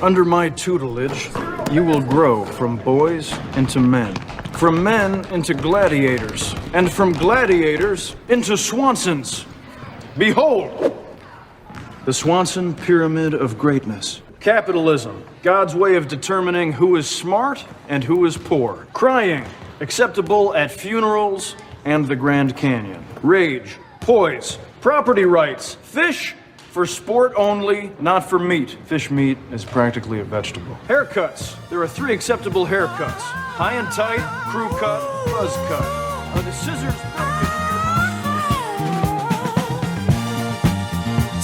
Under my tutelage, you will grow from boys into men, from men into gladiators, and from gladiators into Swansons. Behold, the Swanson Pyramid of Greatness. Capitalism, God's way of determining who is smart and who is poor. Crying, acceptable at funerals and the Grand Canyon. Rage, poise, property rights, fish, for sport only, not for meat. Fish meat is practically a vegetable. Haircuts. There are 3 acceptable haircuts. High and tight, crew cut, buzz cut. Are the scissors broken?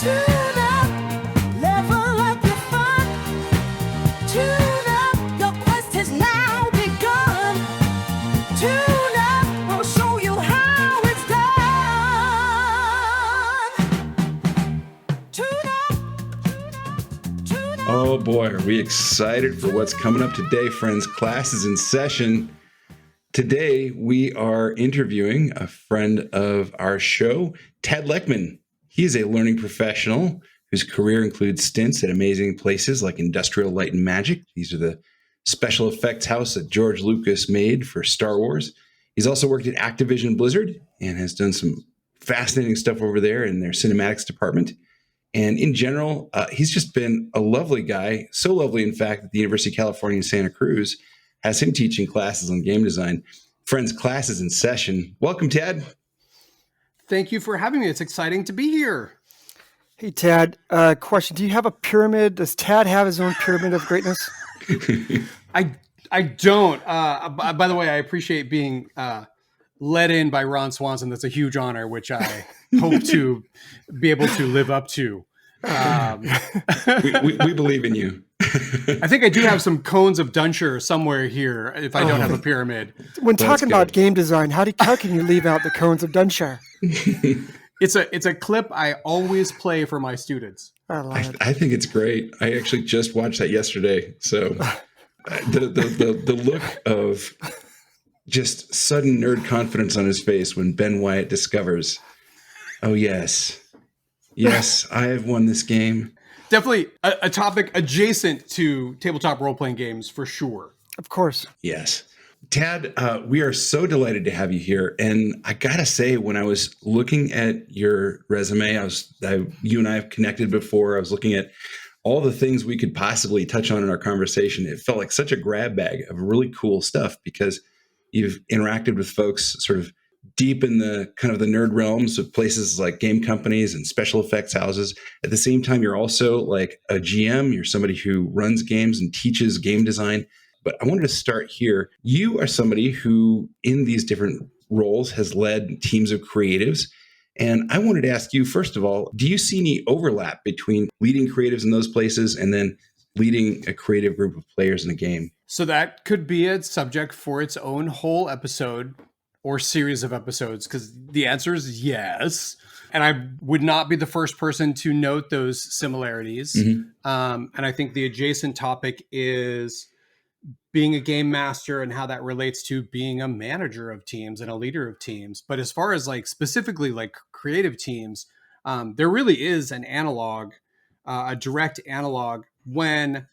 Tune up, level up your fun. Tune up, your quest has now begun. Tune up, we'll show you how it's done. Oh boy, are we excited for what's coming up today, friends. Class is in session. Today, we are interviewing a friend of our show, Tad Leckman. He is a learning professional whose career includes stints at amazing places like Industrial Light and Magic. These are the special effects house that George Lucas made for Star Wars. He's also worked at Activision-Blizzard and has done some fascinating stuff over there in their cinematics department. And in general, he's just been a lovely guy. So lovely, in fact, that the University of California, Santa Cruz has him teaching classes on game design. Friends, class is in session. Welcome, Tad. Thank you for having me. It's exciting to be here. Hey, Tad, question. Do you have a pyramid? Does Tad have his own pyramid of greatness? I don't. By the way, I appreciate being led in by Ron Swanson. That's a huge honor, which I hope to be able to live up to. We believe in you. I think I do have some cones of Dunshire somewhere here if I don't have a pyramid. When talking about game design, how can you leave out the cones of Dunshire? It's a clip I always play for my students. I think it's great. I actually just watched that yesterday. So the look of just sudden nerd confidence on his face when Ben Wyatt discovers, oh yes, I have won this game. Definitely a topic adjacent to tabletop role-playing games for sure. Of course. Yes. Tad, we are so delighted to have you here. And I got to say, when I was looking at your resume, you and I have connected before. I was looking at all the things we could possibly touch on in our conversation. It felt like such a grab bag of really cool stuff because you've interacted with folks sort of deep in the kind of the nerd realms of places like game companies and special effects houses. At the same time, you're also like a GM. You're somebody who runs games and teaches game design. But I wanted to start here. You are somebody who, in these different roles, has led teams of creatives. And I wanted to ask you, first of all, do you see any overlap between leading creatives in those places and then leading a creative group of players in a game? So that could be a subject for its own whole episode or series of episodes, because the answer is yes. And I would not be the first person to note those similarities. Mm-hmm. And I think the adjacent topic is being a game master and how that relates to being a manager of teams and a leader of teams. But as far as like specifically like creative teams, there really is an analog, a direct analog when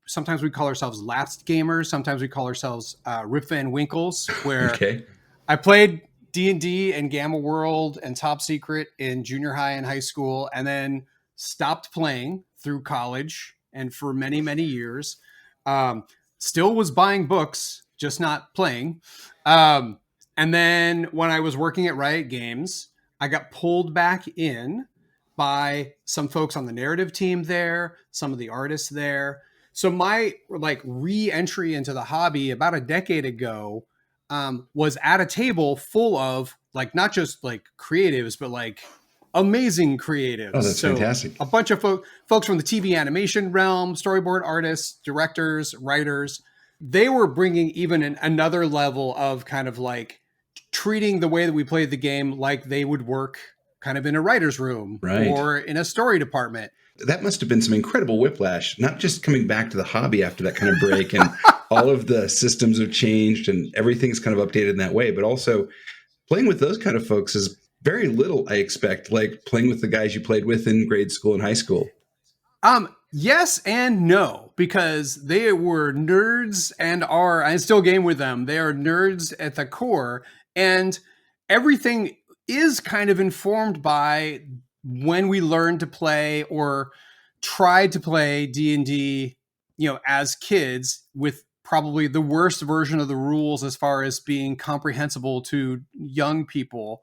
sometimes we call ourselves lapsed gamers. Sometimes we call ourselves Rip Van Winkles, where okay. I played D&D and Gamma World and Top Secret in junior high and high school, and then stopped playing through college and for many, many years. Still was buying books, just not playing. And then when I was working at Riot Games, I got pulled back in by some folks on the narrative team there, some of the artists there. So my like re-entry into the hobby about a decade ago was at a table full of like not just like creatives, but like amazing creatives. Oh, that's fantastic. A bunch of folks from the TV animation realm, storyboard artists, directors, writers. They were bringing even another level of kind of like treating the way that we played the game like they would work kind of in a writer's room or in a story department. That must have been some incredible whiplash, not just coming back to the hobby after that kind of break and all of the systems have changed and everything's kind of updated in that way, but also playing with those kind of folks is very little, I expect, like playing with the guys you played with in grade school and high school. Yes and no, because they were nerds and are, I still game with them. They are nerds at the core, and everything is kind of informed by when we learned to play or tried to play D&D, as kids, with probably the worst version of the rules as far as being comprehensible to young people.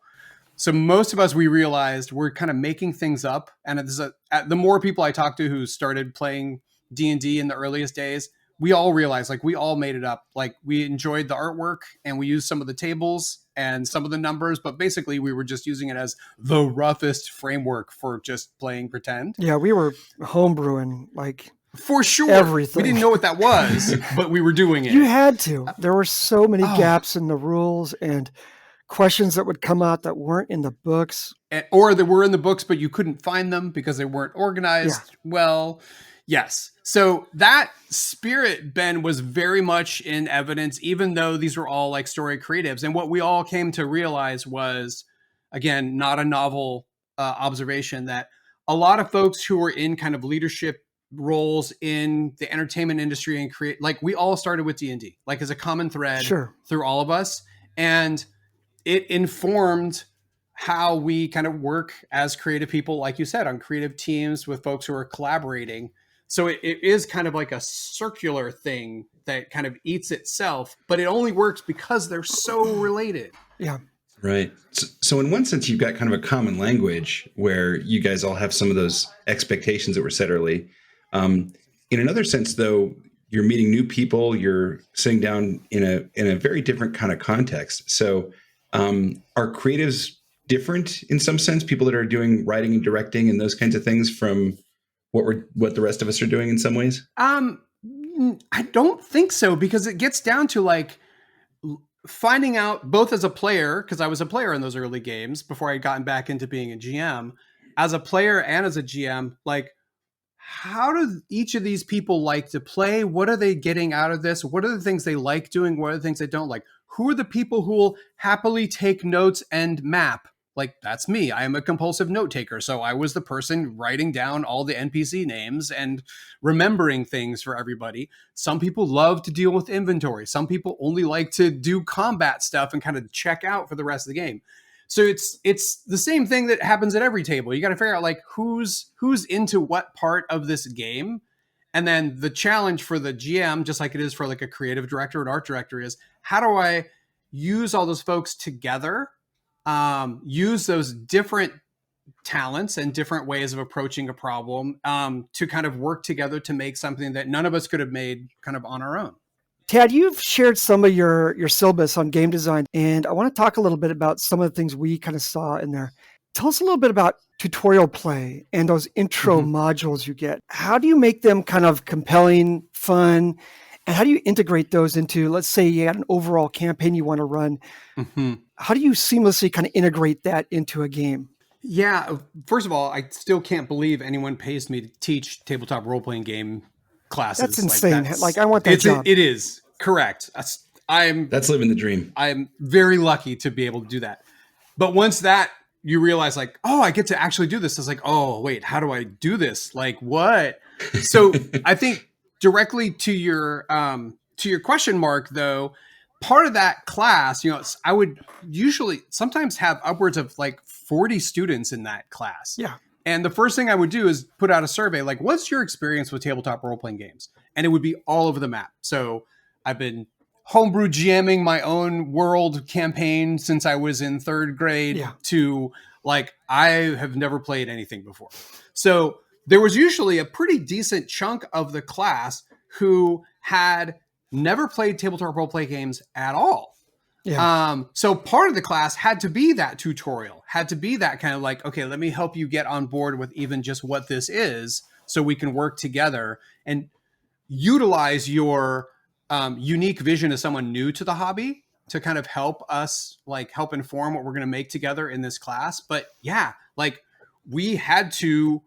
So most of us, we realized we're kind of making things up. And the more people I talked to who started playing D&D in the earliest days, we all realized, like, we all made it up. Like, we enjoyed the artwork and we used some of the tables and some of the numbers, but basically we were just using it as the roughest framework for just playing pretend. Yeah, we were homebrewing, like, for sure. everything. We didn't know what that was, but we were doing it. You had to. There were so many gaps in the rules and questions that would come out that weren't in the books. Or they were in the books, but you couldn't find them because they weren't organized well. Yes. So that spirit, Ben, was very much in evidence, even though these were all like story creatives. And what we all came to realize was, again, not a novel observation, that a lot of folks who were in kind of leadership roles in the entertainment industry and create, like, we all started with D&D, like, as a common thread through all of us. And it informed how we kind of work as creative people, like you said, on creative teams with folks who are collaborating. So it is kind of like a circular thing that kind of eats itself, but it only works because they're so related. Yeah. Right. So in one sense, you've got kind of a common language where you guys all have some of those expectations that were set early. In another sense, though, you're meeting new people, you're sitting down in a very different kind of context. So are creatives different in some sense? People that are doing writing and directing and those kinds of things from what the rest of us are doing in some ways? I don't think so, because it gets down to, like, finding out, both as a player, because I was a player in those early games before I had gotten back into being a GM, as a player and as a GM, like, how do each of these people like to play? What are they getting out of this? What are the things they like doing? What are the things they don't like? Who are the people who will happily take notes and map? Like, that's me. I am a compulsive note taker. So I was the person writing down all the NPC names and remembering things for everybody. Some people love to deal with inventory. Some people only like to do combat stuff and kind of check out for the rest of the game. So it's the same thing that happens at every table. You got to figure out, like, who's into what part of this game. And then the challenge for the GM, just like it is for like a creative director and art director, is how do I use all those folks together, use those different talents and different ways of approaching a problem to kind of work together to make something that none of us could have made kind of on our own. Tad, you've shared some of your syllabus on game design, and I want to talk a little bit about some of the things we kind of saw in there. Tell us a little bit about tutorial play and those intro modules you get. How do you make them kind of compelling, fun, and how do you integrate those into, let's say you had an overall campaign you want to run. How do you seamlessly kind of integrate that into a game? Yeah, first of all, I still can't believe anyone pays me to teach tabletop role-playing game classes. That's insane. Like, I want that job. It is, correct. That's living the dream. I'm very lucky to be able to do that. But once that, you realize, like, oh, I get to actually do this. It's like, oh, wait, how do I do this? Like, what? So I think directly to your question mark, though, part of that class, I would usually sometimes have upwards of like 40 students in that class. Yeah. And the first thing I would do is put out a survey, like, what's your experience with tabletop role-playing games? And it would be all over the map. So I've been homebrew GMing my own world campaign since I was in third grade to, like, I have never played anything before. So there was usually a pretty decent chunk of the class who had never played tabletop role-playing games at all. Yeah. So part of the class had to be that tutorial, had to be that kind of like, okay, let me help you get on board with even just what this is so we can work together and utilize your unique vision as someone new to the hobby to kind of help us, like, help inform what we're going to make together in this class. But yeah, like, we had to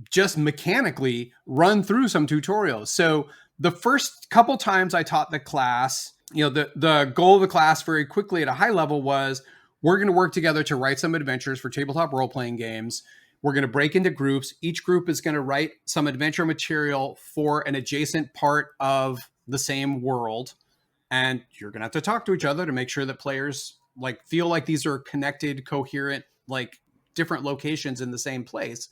just mechanically run through some tutorials. So the first couple times I taught the class, the goal of the class very quickly at a high level was, we're going to work together to write some adventures for tabletop role-playing games. We're going to break into groups. Each group is going to write some adventure material for an adjacent part of the same world. And you're going to have to talk to each other to make sure that players like feel like these are connected, coherent, like different locations in the same place.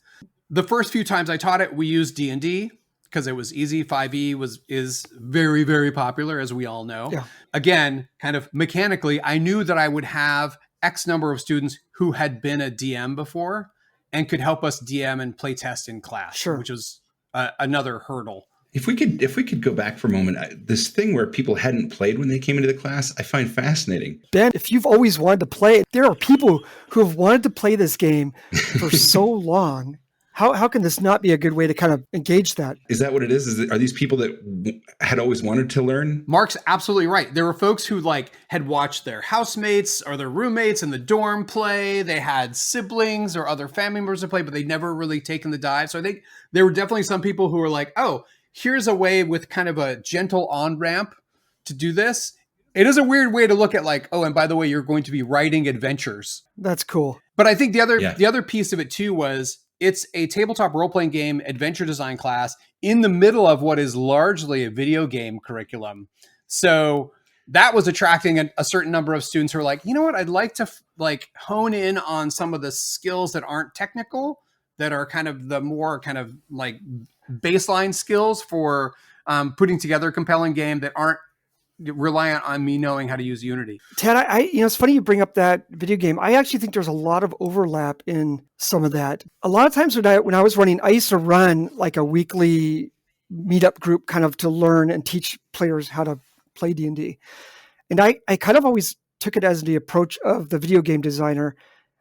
The first few times I taught it, we used D&D because it was easy. 5e is very, very popular, as we all know. Yeah. Again, kind of mechanically, I knew that I would have X number of students who had been a DM before and could help us DM and play test in class, Sure. which was another hurdle. If we could go back for a moment, this thing where people hadn't played when they came into the class, I find fascinating. Ben, if you've always wanted to play, there are people who have wanted to play this game for so long. How can this not be a good way to kind of engage that? Is that what it is? Are these people that had always wanted to learn? Mark's absolutely right. There were folks who like had watched their housemates or their roommates in the dorm play. They had siblings or other family members to play, but they'd never really taken the dive. So I think there were definitely some people who were like, oh, here's a way with kind of a gentle on-ramp to do this. It is a weird way to look at like, oh, and by the way, you're going to be writing adventures. That's cool. But I think the other piece of it too was it's a tabletop role-playing game adventure design class in the middle of what is largely a video game curriculum. So that was attracting a certain number of students who are like, you know what, I'd like to like hone in on some of the skills that aren't technical, that are kind of the more kind of like baseline skills for putting together a compelling game that aren't reliant on me knowing how to use Unity. Tad, it's funny you bring up that video game. I actually think there's a lot of overlap in some of that. A lot of times when I was running, I used to run like a weekly meetup group kind of to learn and teach players how to play D&D. And I kind of always took it as the approach of the video game designer.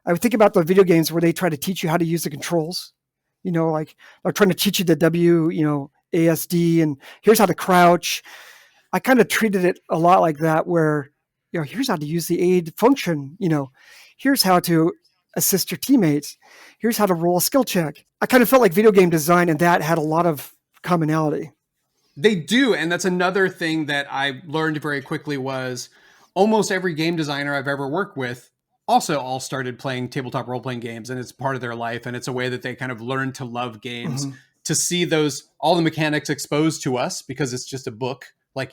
I would think about the video games where they try to teach you how to use the controls. Like they're trying to teach you the ASD and here's how to crouch. I kind of treated it a lot like that where, here's how to use the aid function. Here's how to assist your teammates. Here's how to roll a skill check. I kind of felt like video game design and that had a lot of commonality. They do. And that's another thing that I learned very quickly was almost every game designer I've ever worked with also all started playing tabletop role-playing games, and it's part of their life. And it's a way that they kind of learn to love games, to see all the mechanics exposed to us because it's just a book. Like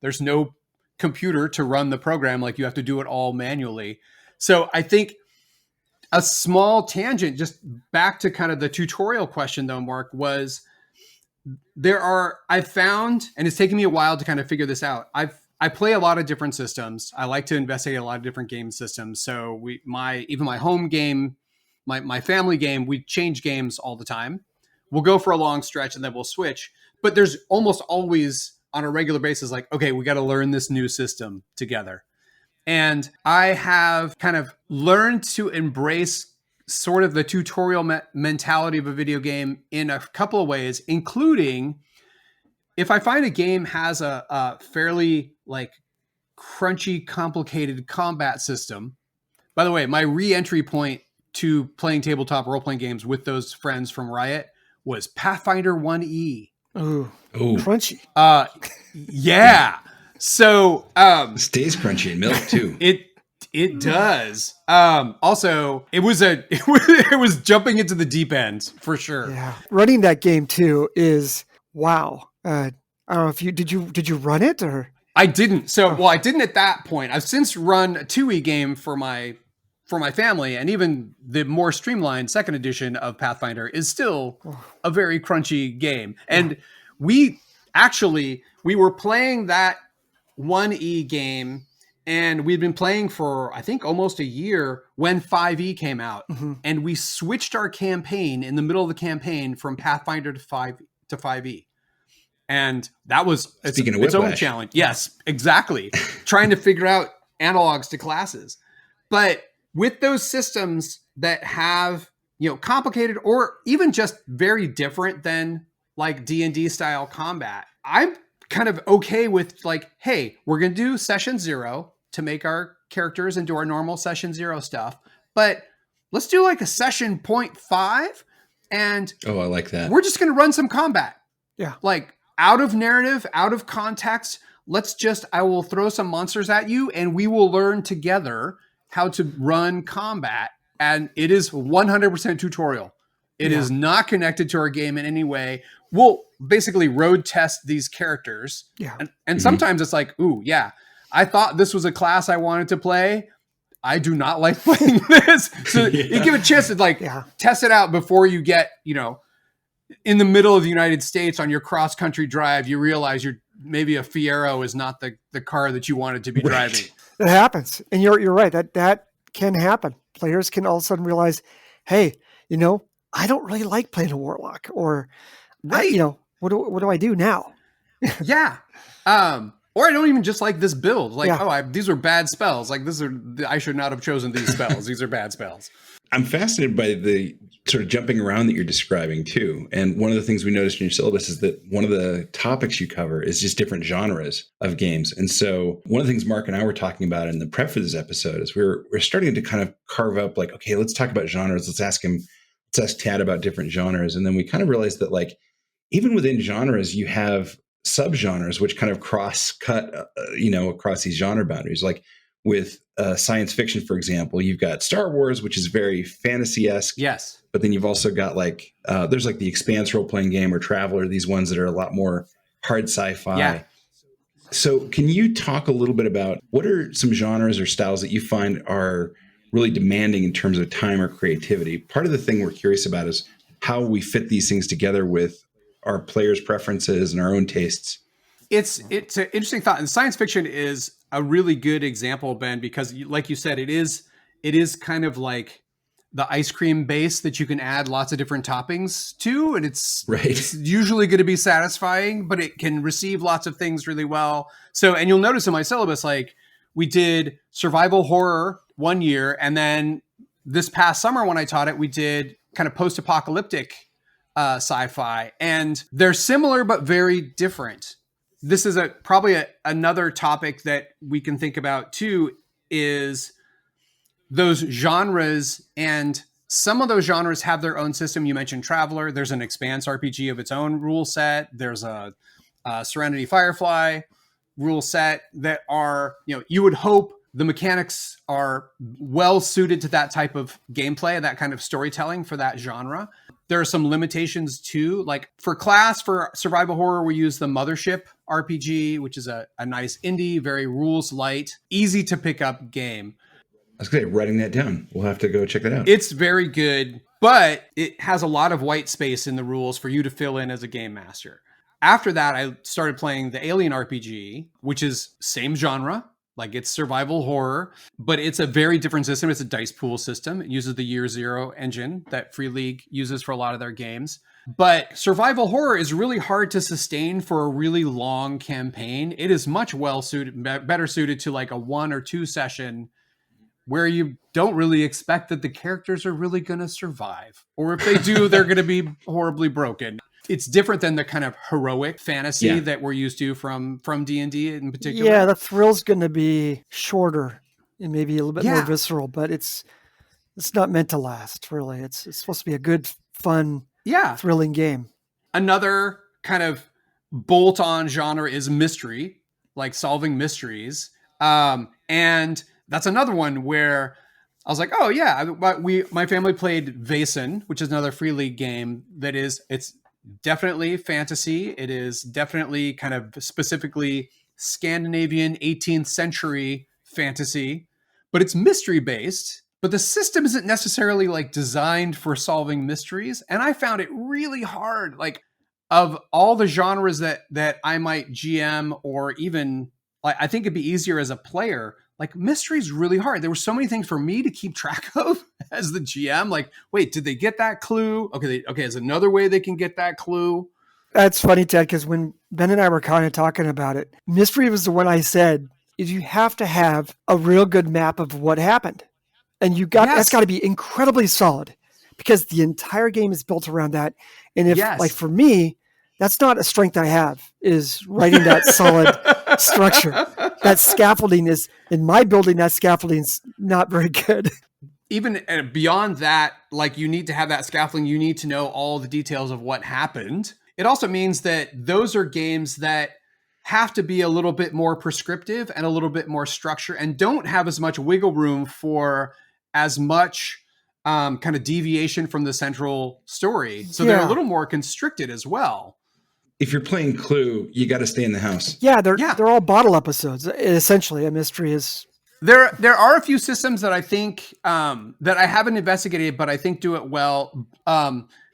there's no computer to run the program. Like you have to do it all manually. So I think a small tangent, just back to kind of the tutorial question though, Mark, was I've found, and it's taken me a while to kind of figure this out. I play a lot of different systems. I like to investigate a lot of different game systems. So even my home game, my family game, we change games all the time. We'll go for a long stretch and then we'll switch. But there's almost always on a regular basis, like, okay, we got to learn this new system together. And I have kind of learned to embrace sort of the tutorial mentality of a video game in a couple of ways, including if I find a game has a fairly like crunchy, complicated combat system. By the way, my re-entry point to playing tabletop role-playing games with those friends from Riot was Pathfinder 1E. Ooh, crunchy. Yeah. So Stays crunchy in milk too. It does. Also, it was jumping into the deep end for sure. Yeah, running that game too is wow. I don't know if did you run it or I didn't. So well, I didn't at that point. I've since run a 2E game for my family, and even the more streamlined second edition of Pathfinder is still a very crunchy game. And we were playing that 1E game, and we'd been playing for, I think, almost a year when 5E came out. And we switched our campaign in the middle of the campaign from Pathfinder to 5E. And that was its own challenge. Yes, exactly. Trying to figure out analogs to classes. But with those systems that have, complicated or even just very different than like D&D style combat, I'm kind of okay with like, hey, we're going to do session 0 to make our characters and do our normal session 0 stuff. But let's do like a session 0.5 and I like that. We're just going to run some combat. Yeah. Like out of narrative, out of context. I will throw some monsters at you and we will learn together how to run combat. And it is 100% tutorial. It is not connected to our game in any way. We'll basically road test these characters. Yeah. And sometimes it's like, ooh, yeah, I thought this was a class I wanted to play. I do not like playing this. So you give a chance to like test it out before you get, in the middle of the United States on your cross-country drive, you realize maybe a Fiero is not the car that you wanted to be driving. It happens. And you're right. That can happen. Players can all of a sudden realize, hey, I don't really like playing a warlock, or what do I do now? Yeah. Or I don't even just like this build. Like, these are bad spells. Like I should not have chosen these spells. These are bad spells. I'm fascinated by the sort of jumping around that you're describing too. And one of the things we noticed in your syllabus is that one of the topics you cover is just different genres of games. And so one of the things Mark and I were talking about in the prep for this episode is we're starting to kind of carve up like, okay, let's talk about genres. Let's ask Tad about different genres. And then we kind of realized that like, even within genres, you have subgenres which kind of cross-cut, across these genre boundaries. Like with science fiction, for example, you've got Star Wars, which is very fantasy-esque. Yes. But then you've also got like, there's like the Expanse role-playing game or Traveler, these ones that are a lot more hard sci-fi. Yeah. So can you talk a little bit about what are some genres or styles that you find are really demanding in terms of time or creativity? Part of the thing we're curious about is how we fit these things together with our players' preferences and our own tastes. It's an interesting thought. And science fiction is a really good example, Ben, because like you said, it is kind of like the ice cream base that you can add lots of different toppings to. And it's usually going to be satisfying, but it can receive lots of things really well. So, and you'll notice in my syllabus, like we did survival horror one year. And then this past summer when I taught it, we did kind of post-apocalyptic sci-fi, and they're similar but very different. This is probably another topic that we can think about too, is those genres, and some of those genres have their own system. You mentioned Traveler. There's an Expanse RPG of its own rule set. There's a Serenity Firefly rule set that are, you would hope the mechanics are well suited to that type of gameplay, that kind of storytelling for that genre. There are some limitations too. Like for survival horror, we use the Mothership RPG, which is a nice indie, very rules light, easy to pick up game. I was going to say, writing that down. We'll have to go check that out. It's very good, but it has a lot of white space in the rules for you to fill in as a game master. After that, I started playing the Alien RPG, which is same genre. Like it's survival horror, but it's a very different system. It's a dice pool system. It uses the Year Zero engine that Free League uses for a lot of their games. But survival horror is really hard to sustain for a really long campaign. It is much better suited to like a 1 or 2 session where you don't really expect that the characters are really going to survive. Or if they do, they're going to be horribly broken. It's different than the kind of heroic fantasy that we're used to from D&D in particular. Yeah, the thrill's going to be shorter and maybe a little bit more visceral, but it's not meant to last, really. It's supposed to be a good, fun, thrilling game. Another kind of bolt-on genre is mystery, like solving mysteries. And that's another one where I was like, oh yeah, my family played Vaesen, which is another Free League game it's definitely fantasy. It is definitely kind of specifically Scandinavian 18th century fantasy, but it's mystery based. But the system isn't necessarily like designed for solving mysteries. And I found it really hard. Like of all the genres that I might GM, or even like, I think it'd be easier as a player. Like mystery is really hard. There were so many things for me to keep track of as the GM. Like, wait, did they get that clue? Okay, there's another way they can get that clue. That's funny, Ted, because when Ben and I were kind of talking about it, mystery was the one I said is you have to have a real good map of what happened, and that's got to be incredibly solid because the entire game is built around that. And if like for me, that's not a strength I have, is writing that solid structure. That scaffolding is, in my building, that scaffolding is not very good. Even beyond that, like you need to have that scaffolding. You need to know all the details of what happened. It also means that those are games that have to be a little bit more prescriptive and a little bit more structure and don't have as much wiggle room for as much kind of deviation from the central story. So they're a little more constricted as well. If you're playing Clue, you got to stay in the house. Yeah, they're all bottle episodes. Essentially, a mystery is. There are a few systems that I think that I haven't investigated, but I think do it well.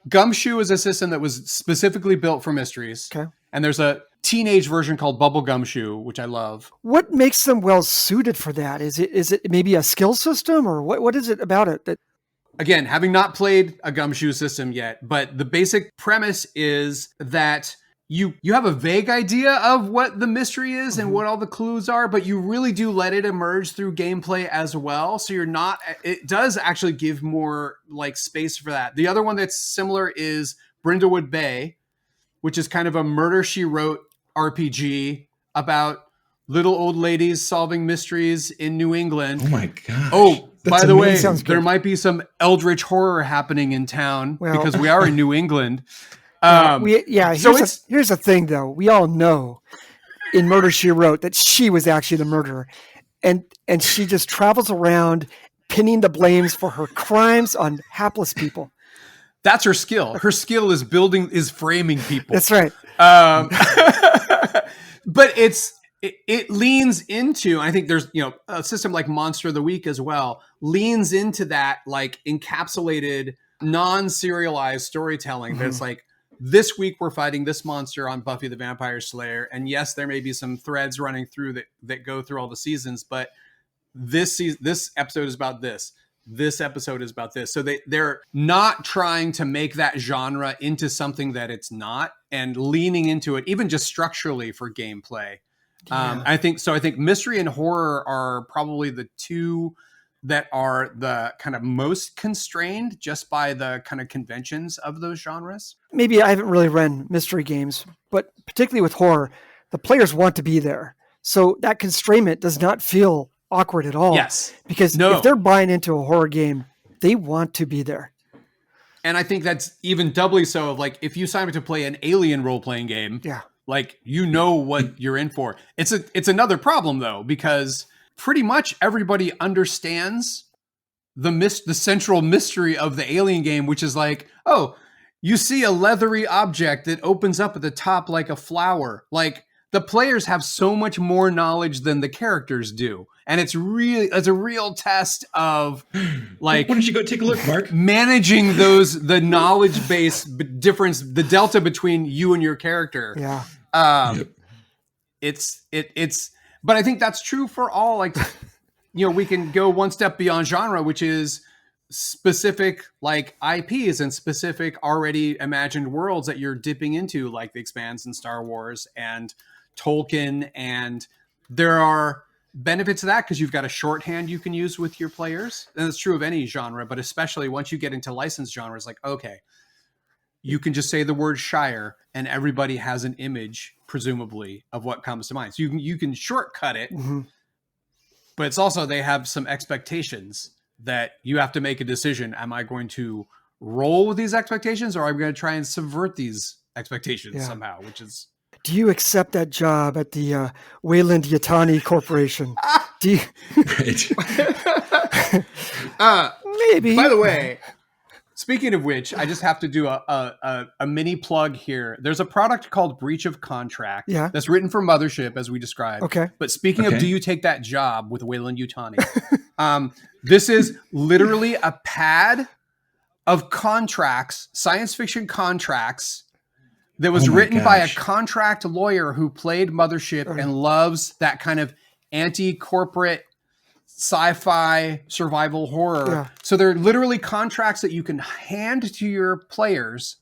Gumshoe is a system that was specifically built for mysteries. Okay. And there's a teenage version called Bubble Gumshoe, which I love. What makes them well suited for that? Is it maybe a skill system, or what is it about it that? Again, having not played a Gumshoe system yet, but the basic premise is that you have a vague idea of what the mystery is and what all the clues are, but you really do let it emerge through gameplay as well. So it does actually give more like space for that. The other one that's similar is Brindlewood Bay, which is kind of a Murder, She Wrote RPG about little old ladies solving mysteries in New England. Oh my gosh. Oh, That's by the way, amazing. there might be some eldritch horror happening in town because we are in New England. Here's the thing, though. We all know in Murder, She Wrote that she was actually the murderer. And she just travels around pinning the blames for her crimes on hapless people. That's her skill. Her skill is framing people. That's right. But it leans into, I think there's, a system like Monster of the Week as well, leans into that like encapsulated, non-serialized storytelling that's like, this week we're fighting this monster on Buffy the Vampire Slayer. And yes, there may be some threads running through that go through all the seasons, but this episode is about this. This episode is about this. So they're not trying to make that genre into something that it's not and leaning into it, even just structurally for gameplay. Yeah. I think mystery and horror are probably the two that are the kind of most constrained just by the kind of conventions of those genres. Maybe I haven't really run mystery games, but particularly with horror, the players want to be there. So that constrainment does not feel awkward at all. Yes. Because if they're buying into a horror game, they want to be there. And I think that's even doubly so of like, if you sign up to play an Alien role-playing game, like, what you're in for. It's another problem though, because pretty much everybody understands the central mystery of the Alien game, which is like, oh, you see a leathery object that opens up at the top like a flower. Like, the players have so much more knowledge than the characters do. And it's a real test of like, why don't you go take a look, Mark? Managing the knowledge base difference, the delta between you and your character. Yeah. But I think that's true for all, like, we can go one step beyond genre, which is specific like IPs and specific already imagined worlds that you're dipping into, like The Expanse and Star Wars and Tolkien. And there are benefits to that because you've got a shorthand you can use with your players. And it's true of any genre, but especially once you get into licensed genres, like, okay, you can just say the word Shire and everybody has an image, presumably, of what comes to mind. So you can shortcut it, but it's also, they have some expectations that you have to make a decision. Am I going to roll with these expectations, or am I going to try and subvert these expectations somehow, which is... Do you accept that job at the Wayland Yutani Corporation? Do you... Maybe. By the way, speaking of which, I just have to do a mini plug here. There's a product called Breach of Contract that's written for Mothership, as we described. Okay. But speaking of, do you take that job with Wayland Yutani? This is literally a pad of contracts, science fiction contracts, that was written by a contract lawyer who played Mothership and loves that kind of anti-corporate sci-fi survival horror. Yeah. So they're literally contracts that you can hand to your players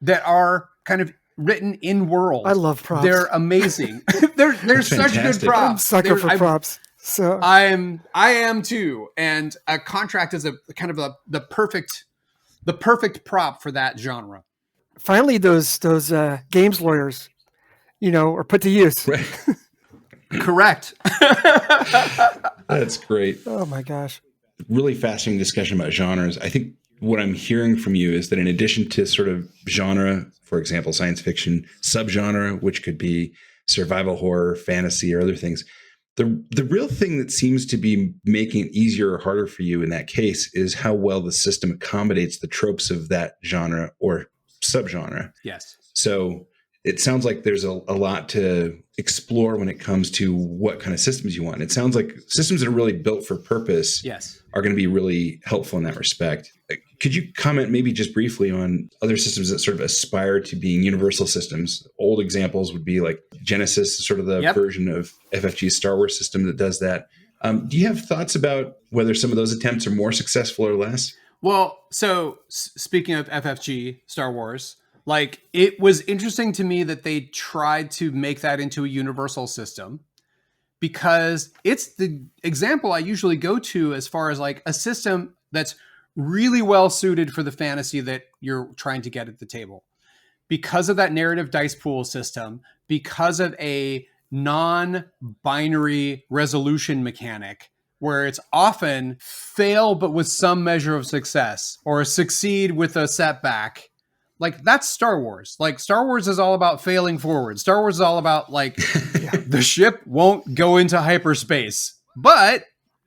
that are kind of written in world. I love props. They're amazing. they're such good props. I'm sucker for props. So I am too. And a contract is a kind of the perfect prop for that genre. Finally, those games lawyers, are put to use. Right. Correct. That's great. Oh my gosh. Really fascinating discussion about genres. I think what I'm hearing from you is that in addition to sort of genre, for example, science fiction, subgenre, which could be survival horror, fantasy, or other things, The real thing that seems to be making it easier or harder for you in that case is how well the system accommodates the tropes of that genre or subgenre. Yes. So it sounds like there's a lot to explore when it comes to what kind of systems you want. It sounds like systems that are really built for purpose are going to be really helpful in that respect. Could you comment maybe just briefly on other systems that sort of aspire to being universal systems? Old examples would be like Genesis, sort of the version of FFG's Star Wars system that does that. Do you have thoughts about whether some of those attempts are more successful or less? Well, so speaking of FFG, Star Wars, like it was interesting to me that they tried to make that into a universal system, because it's the example I usually go to as far as like a system that's really well suited for the fantasy that you're trying to get at the table. Because of that narrative dice pool system, because of a non-binary resolution mechanic, where it's often fail but with some measure of success, or succeed with a setback. Like that's Star Wars. Like Star Wars is all about failing forward. Star Wars is all about like the ship won't go into hyperspace, but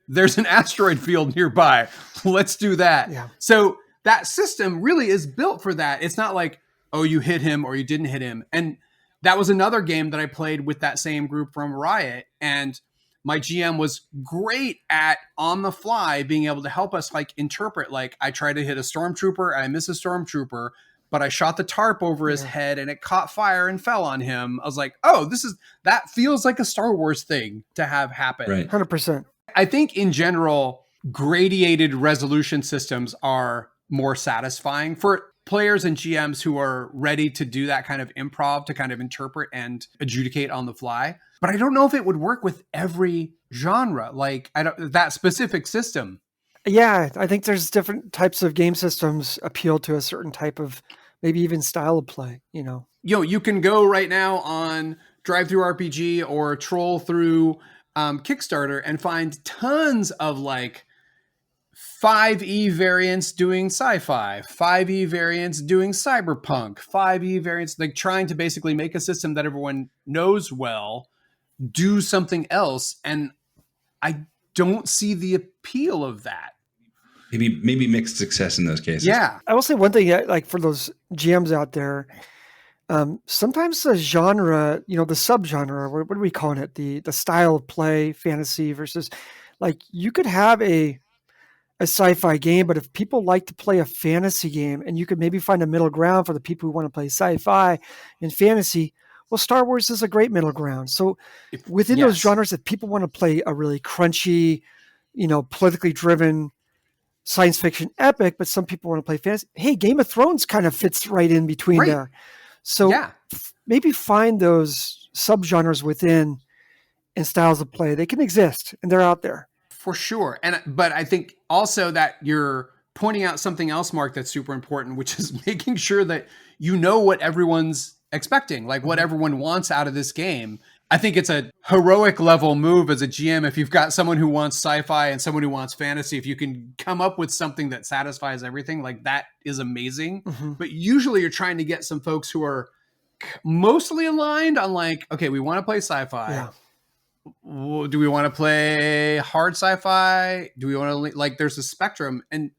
there's an asteroid field nearby. Let's do that. Yeah. So that system really is built for that. It's not like, oh, you hit him or you didn't hit him. And that was another game that I played with that same group from Riot. And my GM was great at on the fly being able to help us like interpret, like I tried to hit a stormtrooper, I miss a stormtrooper, but I shot the tarp over his head and it caught fire and fell on him. I was like, oh, that feels like a Star Wars thing to have happen. Right. 100%. I think in general, gradiated resolution systems are more satisfying for players and GMs who are ready to do that kind of improv, to kind of interpret and adjudicate on the fly. But I don't know if it would work with every genre, like that specific system. Yeah, I think there's different types of game systems appeal to a certain type of, maybe even style of play, you know. You can go right now on Drive-Thru RPG or troll through Kickstarter and find tons of like 5e variants doing sci-fi, 5e variants doing cyberpunk, 5e variants, like trying to basically make a system that everyone knows well, do something else. And I don't see the appeal of that. Maybe mixed success in those cases. Yeah. I will say one thing, like for those GMs out there, sometimes the genre, you know, the subgenre, what are we calling it? The style of play, fantasy versus, like you could have a sci-fi game, but if people like to play a fantasy game, and you could maybe find a middle ground for the people who want to play sci-fi and fantasy, well, Star Wars is a great middle ground. So within those genres, if people want to play a really crunchy, you know, politically driven science fiction epic, but some people want to play fantasy, hey, Game of Thrones kind of fits right in between there. So maybe find those subgenres within and styles of play. They can exist and they're out there. For sure. But I think also that you're pointing out something else, Mark, that's super important, which is making sure that you know what everyone's expecting, like what everyone wants out of this game. I think it's a heroic level move as a GM if you've got someone who wants sci-fi and someone who wants fantasy. If you can come up with something that satisfies everything, like that is amazing. But usually you're trying to get some folks who are mostly aligned on like, okay, we want to play sci-fi. Yeah. Do we want to play hard sci-fi? Do we want to, like, there's a spectrum. And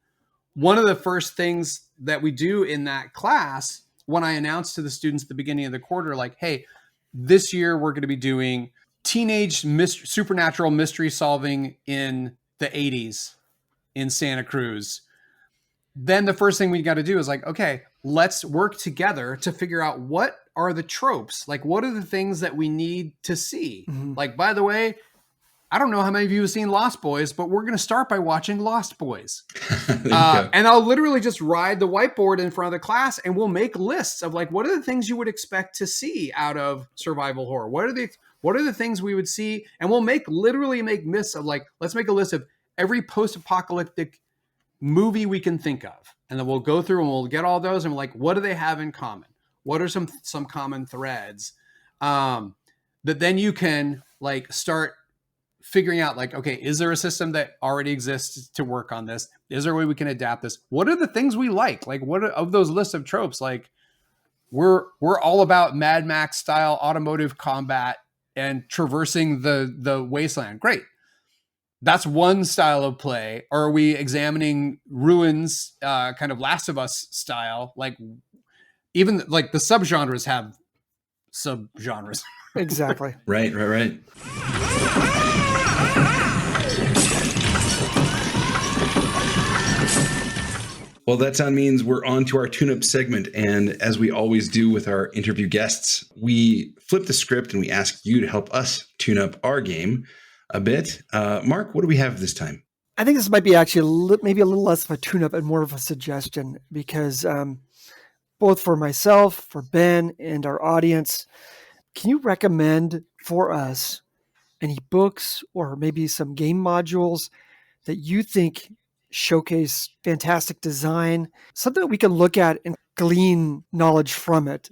one of the first things that we do in that class, when I announced to the students at the beginning of the quarter, like, hey, this year we're going to be doing teenage supernatural mystery solving in the 80s in Santa Cruz. Then the first thing we got to do is like, okay, let's work together to figure out what are the tropes? Like, what are the things that we need to see? Like, by the way, I don't know how many of you have seen Lost Boys, but we're going to start by watching Lost Boys. And I'll literally just ride the whiteboard in front of the class and we'll make lists of like, what are the things you would expect to see out of survival horror? What are the things we would see? And we'll literally make lists of like, let's make a list of every post-apocalyptic movie we can think of. And then we'll go through and we'll get all those and we're like, what do they have in common? What are some common threads? That then you can like start figuring out like, okay, is there a system that already exists to work on this? Is there a way we can adapt this? What are the things we like? Like what are, of those lists of tropes? Like we're all about Mad Max style automotive combat and traversing the wasteland. Great. That's one style of play. Or are we examining ruins, kind of Last of Us style? Like even like the subgenres have subgenres. Exactly. Right. Well, that sound means we're on to our tune-up segment. And as we always do with our interview guests, we flip the script and we ask you to help us tune up our game a bit. Mark, what do we have this time? I think this might be actually maybe a little less of a tune-up and more of a suggestion because both for myself, for Ben, and our audience, can you recommend for us any books or maybe some game modules that you think showcase fantastic design, something that we can look at and glean knowledge from it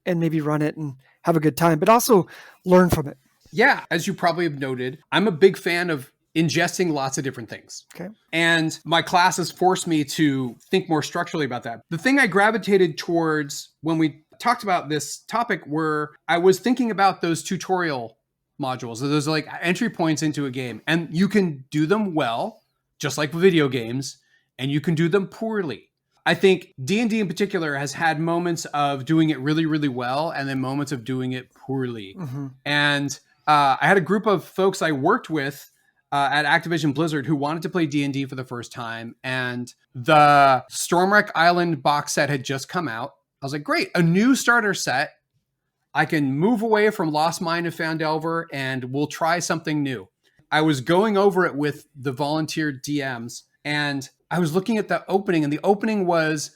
and maybe run it and have a good time, but also learn from it? Yeah, as you probably have noted, I'm a big fan of ingesting lots of different things. Okay. And my classes forced me to think more structurally about that. The thing I gravitated towards when we talked about this topic were I was thinking about those tutorial modules. Those are like entry points into a game. And you can do them well, just like video games, and you can do them poorly. I think D&D in particular has had moments of doing it really, really well and then moments of doing it poorly. Mm-hmm. And I had a group of folks I worked with at Activision-Blizzard who wanted to play D&D for the first time. And the Stormwreck Island box set had just come out. I was like, great, a new starter set. I can move away from Lost Mine of Phandelver and we'll try something new. I was going over it with the volunteer DMs and I was looking at the opening, and the opening was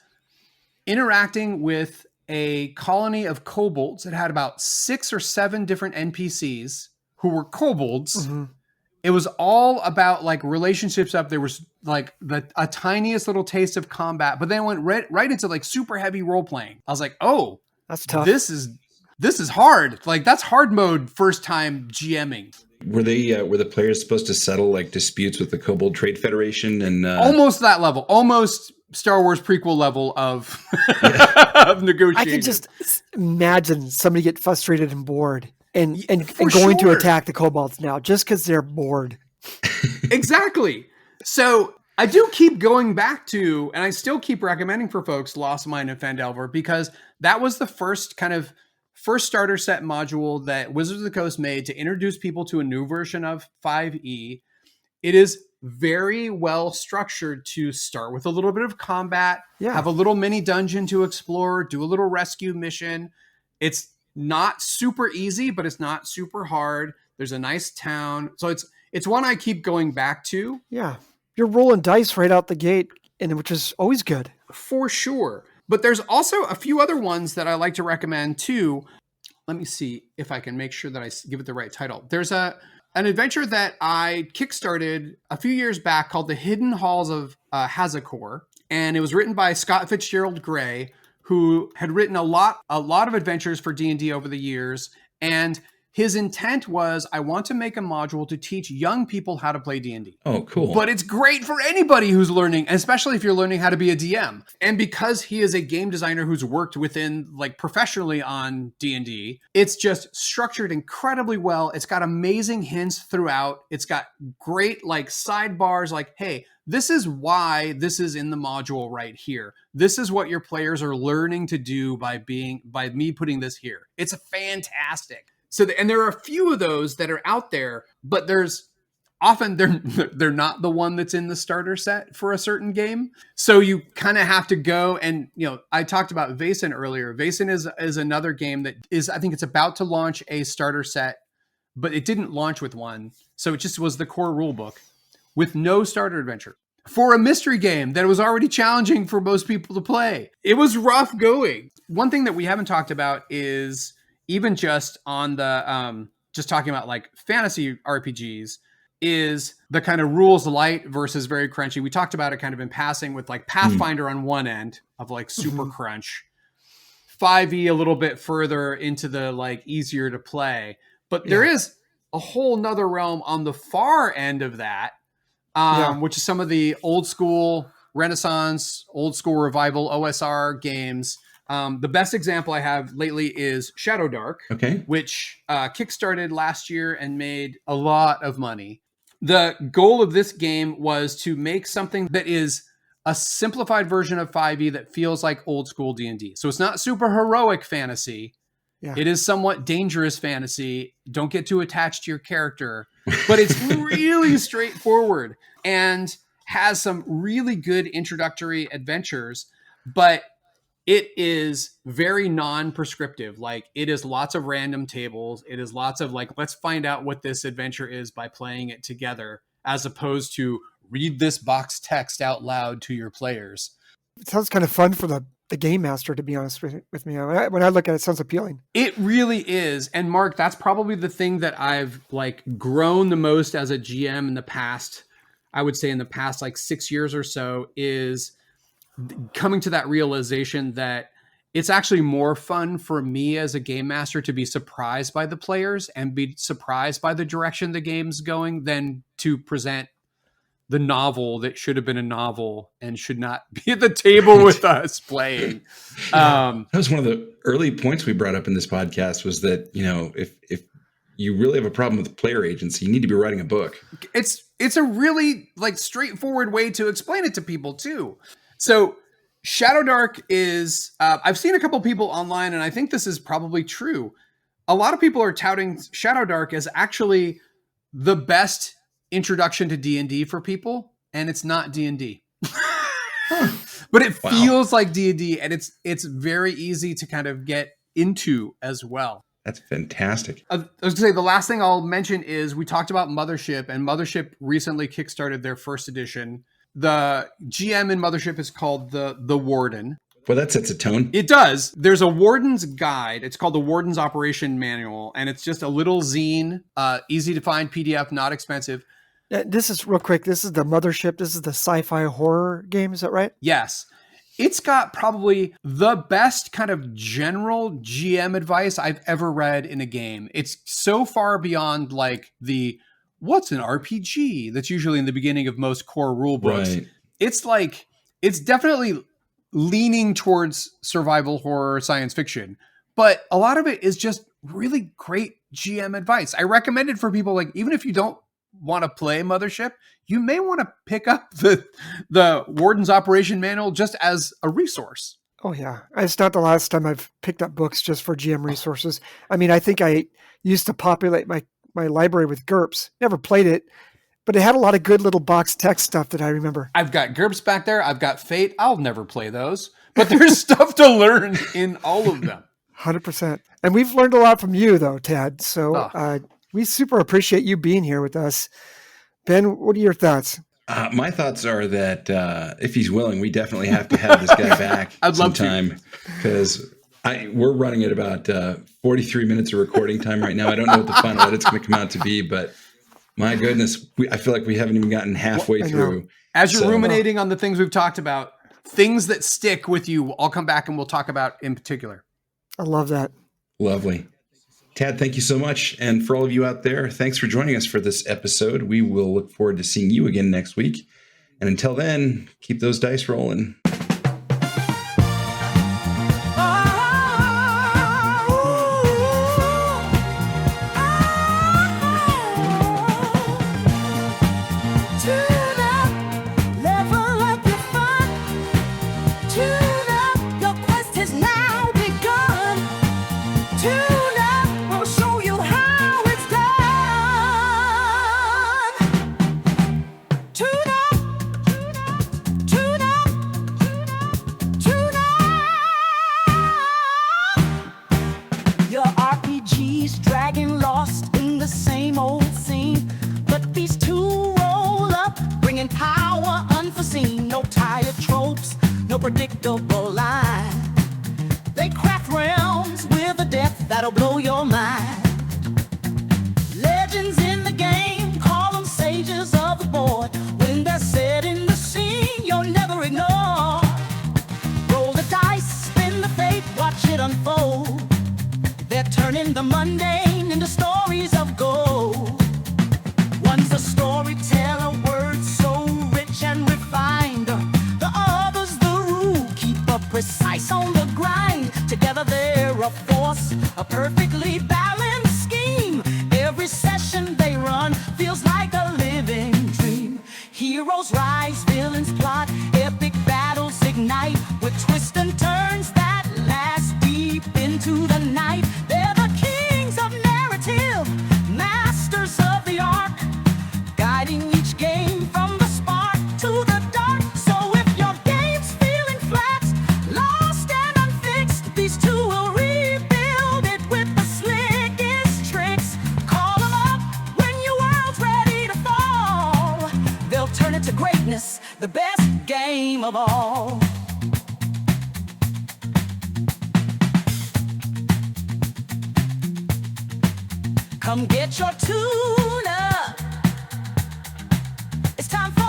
interacting with a colony of kobolds that had about 6 or 7 different NPCs who were kobolds. Mm-hmm. It was all about like relationships up. There was like a tiniest little taste of combat, but then it went right into like super heavy role playing. I was like, oh, That's tough. this is hard. Like that's hard mode first time GMing. Were the players supposed to settle like disputes with the Kobold Trade Federation and Almost that level, almost Star Wars prequel level of, of negotiating. I can just imagine somebody get frustrated and bored and For going to sure. attack the kobolds now just because they're bored. Exactly. So I do keep going back to, and I still keep recommending for folks Lost Mine of Phandelver because that was the first starter set module that Wizards of the Coast made to introduce people to a new version of 5e. It is very well structured to start with a little bit of combat, have a little mini dungeon to explore, do a little rescue mission. It's not super easy, but it's not super hard. There's a nice town. So it's one I keep going back to. Yeah. You're rolling dice right out the gate, and which is always good. For sure. But there's also a few other ones that I like to recommend too. Let me see if I can make sure that I give it the right title. There's an adventure that I kickstarted a few years back called The Hidden Halls of Hazakor. And it was written by Scott Fitzgerald Gray, who had written a lot of adventures for D&D over the years. And his intent was, I want to make a module to teach young people how to play D&D. Oh, cool. But it's great for anybody who's learning, especially if you're learning how to be a DM. And because he is a game designer who's worked within, like, professionally on D&D, it's just structured incredibly well. It's got amazing hints throughout. It's got great, like, sidebars, like, hey, this is why this is in the module right here. This is what your players are learning to do by me putting this here. It's fantastic. So, and there are a few of those that are out there, but there's often they're not the one that's in the starter set for a certain game. So you kind of have to go and, I talked about Vaesen earlier. Vaesen is another game that is, I think it's about to launch a starter set, but it didn't launch with one. So it just was the core rule book with no starter adventure for a mystery game that was already challenging for most people to play. It was rough going. One thing that we haven't talked about is even just on the, just talking about like fantasy RPGs, is the kind of rules light versus very crunchy. We talked about it kind of in passing with like Pathfinder on one end of like super crunch, 5e a little bit further into the like easier to play. But there is a whole nother realm on the far end of that, which is some of the old school Renaissance, old school revival OSR games The best example I have lately is Shadow Dark, Okay. which kickstarted last year and made a lot of money. The goal of this game was to make something that is a simplified version of 5e that feels like old school D&D. So it's not super heroic fantasy. Yeah. It is somewhat dangerous fantasy. Don't get too attached to your character, but it's really straightforward and has some really good introductory adventures, but it is very non-prescriptive. Like, it is lots of random tables. It is lots of like, let's find out what this adventure is by playing it together, as opposed to read this box text out loud to your players. It sounds kind of fun for the game master, to be honest with me. When I look at it, it sounds appealing. It really is. And Mark, that's probably the thing that I've like grown the most as a GM in the past, I would say in the past like 6 years or so, is coming to that realization that it's actually more fun for me as a game master to be surprised by the players and be surprised by the direction the game's going than to present the novel that should have been a novel and should not be at the table with us playing. That was one of the early points we brought up in this podcast, was that, you know, if you really have a problem with player agency, you need to be writing a book. It's a really like straightforward way to explain it to people too. So Shadow Dark is, I've seen a couple people online, and I think this is probably true. A lot of people are touting Shadow Dark as actually the best introduction to D&D for people, and it's not D&D. But it feels like D&D, and it's very easy to kind of get into as well. That's fantastic. I was going to say, the last thing I'll mention is we talked about Mothership, and Mothership recently kickstarted their first edition. The GM in Mothership is called the Warden. Well, that sets a tone. It does. There's a Warden's Guide. It's called the Warden's Operation Manual, and it's just a little zine, easy to find PDF, not expensive. This is real quick. This is the Mothership. This is the sci-fi horror game. Is that right? Yes. It's got probably the best kind of general GM advice I've ever read in a game. It's so far beyond like the what's an RPG that's usually in the beginning of most core rule books. Right. It's like, it's definitely leaning towards survival horror, science fiction, but a lot of it is just really great GM advice. I recommend it for people, like, even if you don't want to play Mothership, you may want to pick up the Warden's Operation Manual just as a resource. Oh yeah. It's not the last time I've picked up books just for GM resources. I mean, I think I used to populate my library with GURPS. Never played it, but it had a lot of good little box text stuff that I remember. I've got GURPS back there. I've got Fate. I'll never play those, but there's stuff to learn in all of them. 100%. And we've learned a lot from you though, Tad. So we super appreciate you being here with us. Ben, what are your thoughts? My thoughts are that if he's willing, we definitely have to have this guy back I'd love sometime, because we're running at about 43 minutes of recording time right now. I don't know what the final edit's going to come out to be, but my goodness, I feel like we haven't even gotten halfway through. As you're ruminating on the things we've talked about, things that stick with you, I'll come back and we'll talk about in particular. I love that. Lovely. Tad, thank you so much. And for all of you out there, thanks for joining us for this episode. We will look forward to seeing you again next week. And until then, keep those dice rolling. Predictable line. They craft realms with a depth that'll blow your mind. Legends in the game, call them sages of the board. When they're set in the scene, you'll never ignore. Roll the dice, spin the fate, watch it unfold. They're turning the mundane into stories of gold. One's a storyteller, words so rich and refined. Precise on the grind. together they're a force, a perfectly balanced scheme. Every session they run feels like a living dream. Heroes rise, villains plot, epic battles ignite with twists and turns that last deep into the night. They're the kings of narrative, masters of the arc, guiding each game from the spark to the dark. So if your game's feeling flat, lost and unfixed, these two will rebuild it with the slickest tricks. Call them up when your world's ready to fall. They'll turn it to greatness, the best game of all. Come get your tune up. It's time for